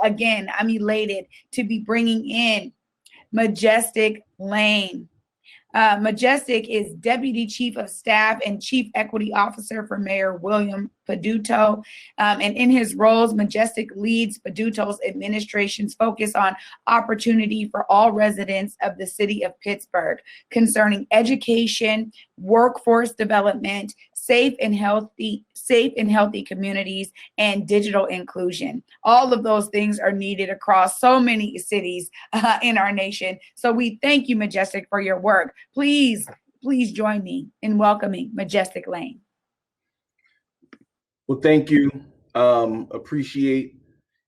Again, I'm elated to be bringing in Majestic Lane. Majestic is Deputy Chief of Staff and Chief Equity Officer for Mayor William Peduto. And in his roles, Majestic leads Peduto's administration's focus on opportunity for all residents of the city of Pittsburgh concerning education, workforce development, safe and healthy communities, and digital inclusion. All of those things are needed across so many cities in our nation. So we thank you, Majestic, for your work. Please join me in welcoming Majestic Lane. Well, thank you. Appreciate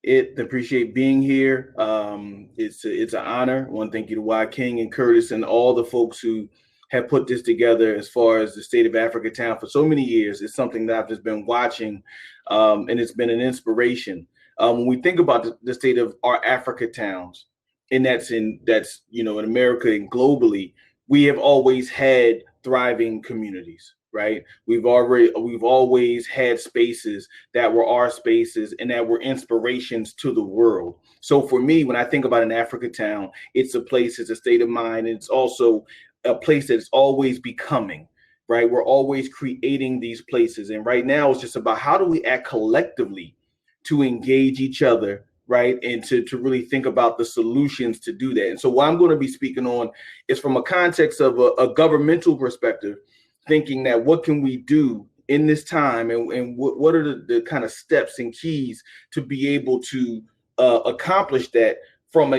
it. Appreciate being here. It's an honor. I want to thank you to Y King and Curtis and all the folks who have put this together as far as the state of Africatown for so many years. It's something that I've just been watching, and it's been an inspiration. When we think about the state of our Africatowns, and that's in America and globally, we have always had thriving communities, right? We've always had spaces that were our spaces and that were inspirations to the world. So for me, when I think about an Africatown, it's a place, it's a state of mind, and it's also a place that's always becoming, right? We're always creating these places. And right now it's just about how do we act collectively to engage each other, right? And to really think about the solutions to do that. And so what I'm going to be speaking on is from a context of a governmental perspective, thinking that what can we do in this time, and what are the kind of steps and keys to be able to accomplish that from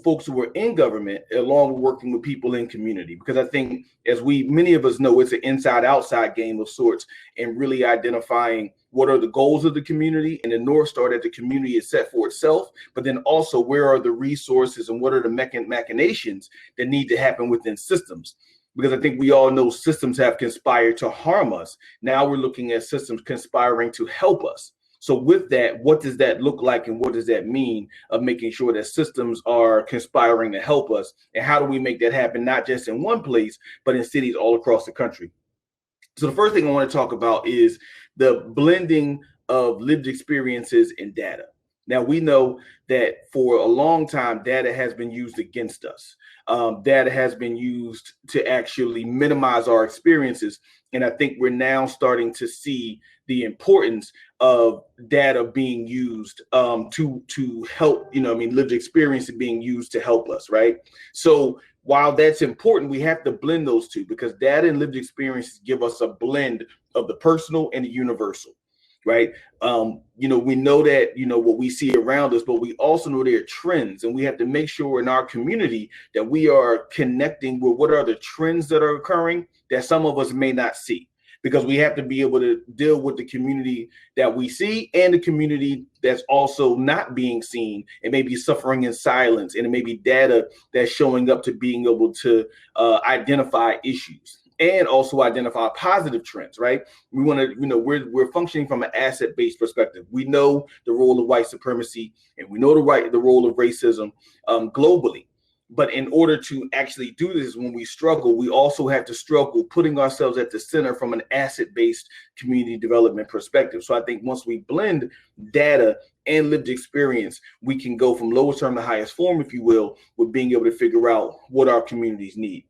folks who are in government, along with working with people in community. Because I think, as many of us know, it's an inside-outside game of sorts, and really identifying what are the goals of the community and the North Star that the community has set for itself, but then also where are the resources and what are the machinations that need to happen within systems. Because I think we all know systems have conspired to harm us. Now we're looking at systems conspiring to help us. So with that, what does that look like, and what does that mean of making sure that systems are conspiring to help us? And how do we make that happen, not just in one place, but in cities all across the country? So the first thing I want to talk about is the blending of lived experiences and data. Now, we know that for a long time, data has been used against us. Data has been used to actually minimize our experiences. And I think we're now starting to see the importance of data being used to help, lived experience being used to help us, right? So while that's important, we have to blend those two, because data and lived experiences give us a blend of the personal and the universal. Right. We know that, what we see around us, but we also know there are trends, and we have to make sure in our community that we are connecting with what are the trends that are occurring that some of us may not see, because we have to be able to deal with the community that we see and the community that's also not being seen and maybe suffering in silence, and it may be data that's showing up to being able to identify issues. And also identify positive trends, right? We want to, we're functioning from an asset-based perspective. We know the role of white supremacy, and we know the role of racism globally. But in order to actually do this, when we struggle, we also have to struggle putting ourselves at the center from an asset-based community development perspective. So I think once we blend data and lived experience, we can go from lowest term to highest form, if you will, with being able to figure out what our communities need.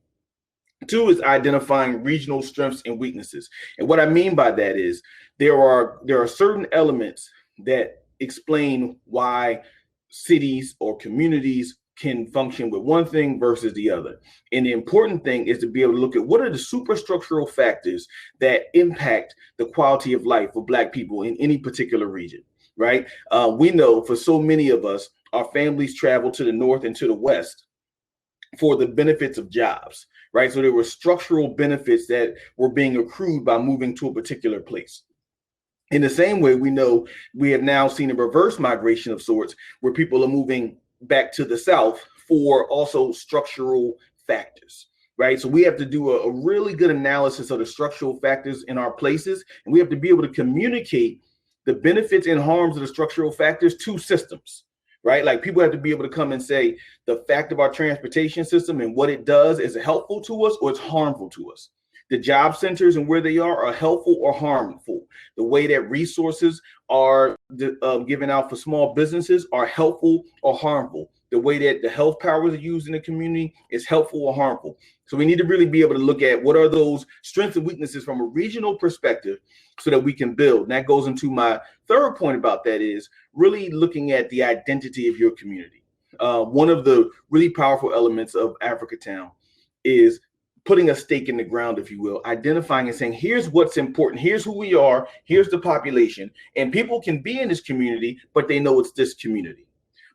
Two is identifying regional strengths and weaknesses. And what I mean by that is there are certain elements that explain why cities or communities can function with one thing versus the other. And the important thing is to be able to look at what are the superstructural factors that impact the quality of life for Black people in any particular region, right? We know for so many of us, our families travel to the North and to the West for the benefits of jobs, right? So there were structural benefits that were being accrued by moving to a particular place. In the same way, we know we have now seen a reverse migration of sorts, where people are moving back to the South for also structural factors, right? So we have to do a really good analysis of the structural factors in our places, and we have to be able to communicate the benefits and harms of the structural factors to systems, right? Like people have to be able to come and say the fact of our transportation system and what it does, is it helpful to us or it's harmful to us? The job centers and where they are helpful or harmful? The way that resources are given out for small businesses are helpful or harmful? The way that the health powers are used in the community is helpful or harmful? So we need to really be able to look at what are those strengths and weaknesses from a regional perspective so that we can build. And that goes into my third point about that, is really looking at the identity of your community. One of the really powerful elements of Africatown is putting a stake in the ground, if you will, identifying and saying, here's what's important, here's who we are, here's the population, and people can be in this community, but they know it's this community.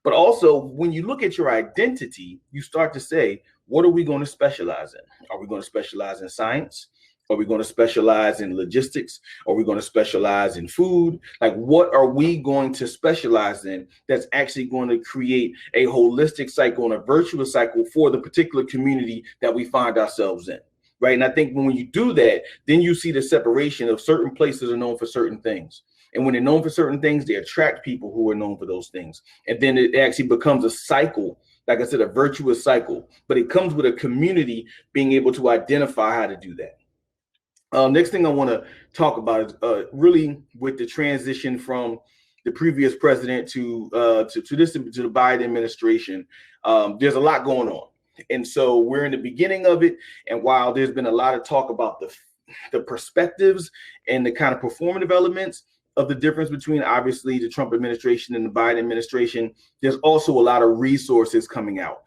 But also, when you look at your identity, you start to say, what are we going to specialize in? Are we going to specialize in science? Are we going to specialize in logistics? Are we going to specialize in food? Like, what are we going to specialize in that's actually going to create a holistic cycle and a virtuous cycle for the particular community that we find ourselves in, right? And I think when you do that, then you see the separation of certain places are known for certain things. And when they're known for certain things, they attract people who are known for those things. And then it actually becomes a cycle, like I said, a virtuous cycle, but it comes with a community being able to identify how to do that. Next thing I want to talk about is really with the transition from the previous president to the Biden administration. There's a lot going on, and so we're in the beginning of it. And while there's been a lot of talk about the perspectives and the kind of performative elements of the difference between obviously the Trump administration and the Biden administration, there's also a lot of resources coming out.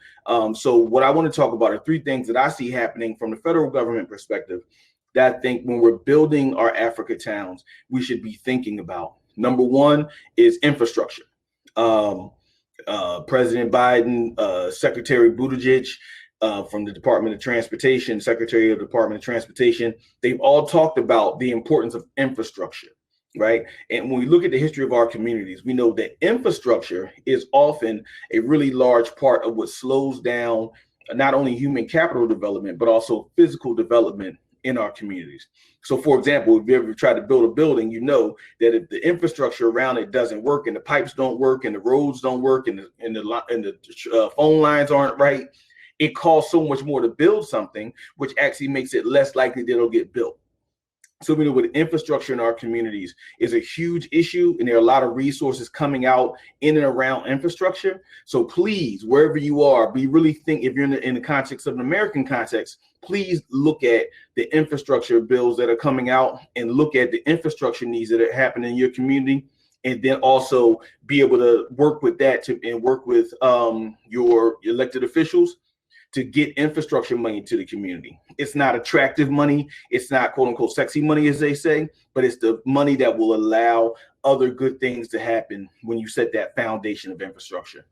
So what I want to talk about are three things that I see happening from the federal government perspective that I think when we're building our Africatowns, we should be thinking about. Number one is infrastructure. President Biden, Secretary Buttigieg from the Department of Transportation, Secretary of the Department of Transportation, they've all talked about the importance of infrastructure, right? And when we look at the history of our communities, we know that infrastructure is often a really large part of what slows down not only human capital development, but also physical development in our communities. So for example, if you ever try to build a building, you know that if the infrastructure around it doesn't work and the pipes don't work and the roads don't work and the phone lines aren't right, it costs so much more to build something, which actually makes it less likely that it'll get built. So we know with infrastructure in our communities is a huge issue, and there are a lot of resources coming out in and around infrastructure. So please, wherever you are, be really think, if you're in the context of an American context, please look at the infrastructure bills that are coming out and look at the infrastructure needs that are happening in your community, and then also be able to work with that and work with your elected officials to get infrastructure money to the community. It's not attractive money. It's not quote unquote sexy money, as they say, but it's the money that will allow other good things to happen when you set that foundation of infrastructure.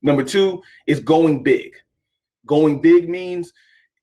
Number two is going big. Going big means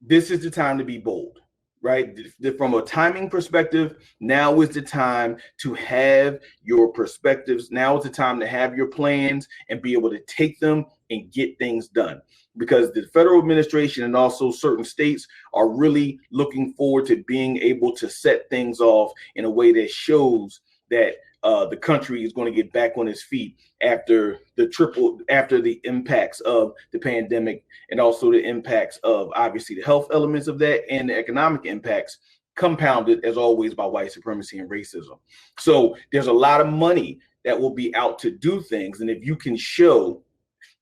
this is the time to be bold, right? From a timing perspective, now is the time to have your perspectives. Now is the time to have your plans and be able to take them and get things done. Because the federal administration and also certain states are really looking forward to being able to set things off in a way that shows that the country is going to get back on its feet after the impacts of the pandemic, and also the impacts of obviously the health elements of that and the economic impacts, compounded as always by white supremacy and racism. So there's a lot of money that will be out to do things. And if you can show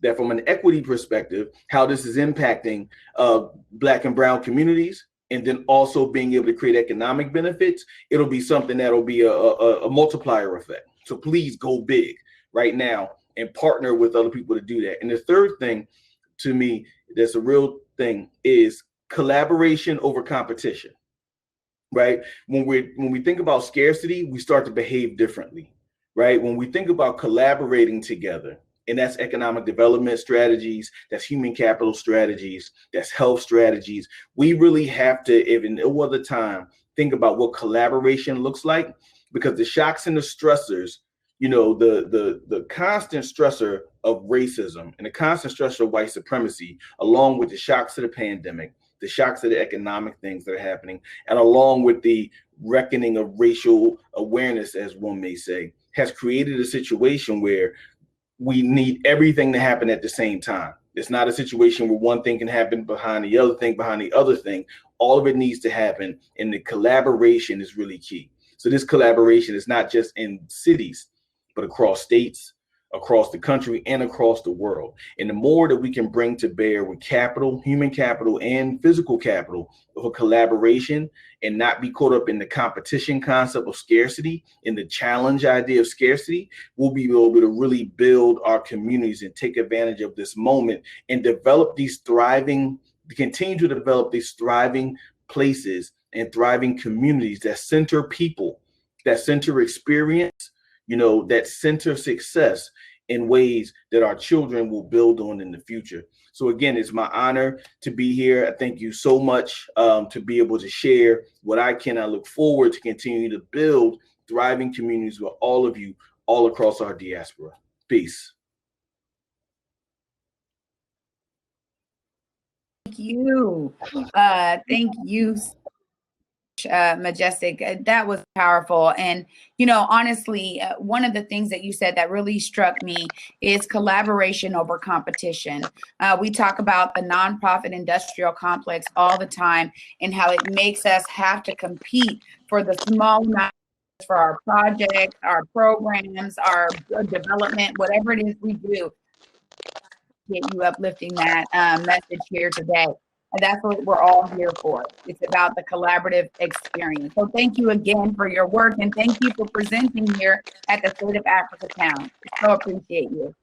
that from an equity perspective, how this is impacting Black and brown communities, and then also being able to create economic benefits, it'll be something that'll be a multiplier effect. So please go big right now and partner with other people to do that. And the third thing to me that's a real thing is collaboration over competition, right? When we think about scarcity, we start to behave differently, right? When we think about collaborating together, and that's economic development strategies, that's human capital strategies, that's health strategies. We really have to, if in no other time, think about what collaboration looks like, because the shocks and the stressors, you know, the constant stressor of racism and the constant stressor of white supremacy, along with the shocks of the pandemic, the shocks of the economic things that are happening, and along with the reckoning of racial awareness, as one may say, has created a situation where we need everything to happen at the same time. It's not a situation where one thing can happen behind the other thing, behind the other thing. All of it needs to happen, and the collaboration is really key. So this collaboration is not just in cities, but across states, across the country, and across the world. And the more that we can bring to bear with capital, human capital, and physical capital of a collaboration, and not be caught up in the competition concept of scarcity and the challenge idea of scarcity, we'll be able to really build our communities and take advantage of this moment and develop these thriving, continue to develop these thriving places and thriving communities that center people, that center experience, that center success in ways that our children will build on in the future. So again, it's my honor to be here. I thank you so much to be able to share what I can. I look forward to continue to build thriving communities with all of you all across our diaspora. Peace. Thank you. Thank you, Majestic. That was powerful. And, honestly, one of the things that you said that really struck me is collaboration over competition. We talk about the nonprofit industrial complex all the time and how it makes us have to compete for the small amount for our projects, our programs, our development, whatever it is we do. Get you uplifting that message here today. And that's what we're all here for. It's about the collaborative experience. So thank you again for your work, and thank you for presenting here at the State of Africatown. So appreciate you.